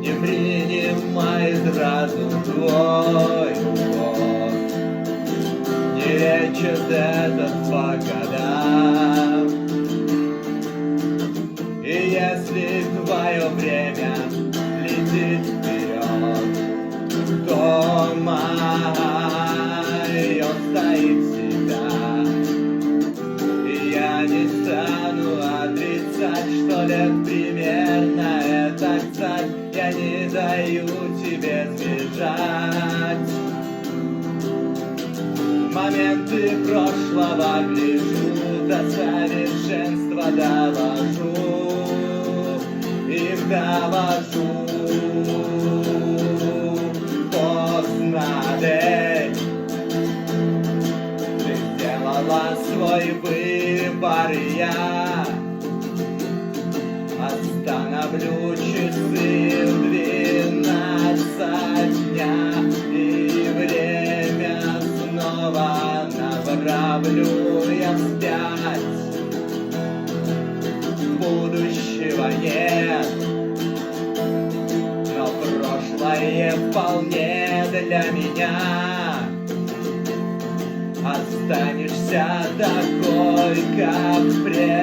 не принимает разум твой уход, не лечит этот по годам. И если твое время летит вперед, то май, он стоит всегда. И я не стану отрицать, что лет примерно это кстати, я не даю тебе сбежать. Моменты прошлого гляжу, до совершенства довожу, их довожу. Поздно, Дель, ты сделала свой выбор, и я остановлю часы в 12 дня, и время снова направлю я вспять. Будущего нет, но прошлое вполне для меня. Останешься такой, как прежде.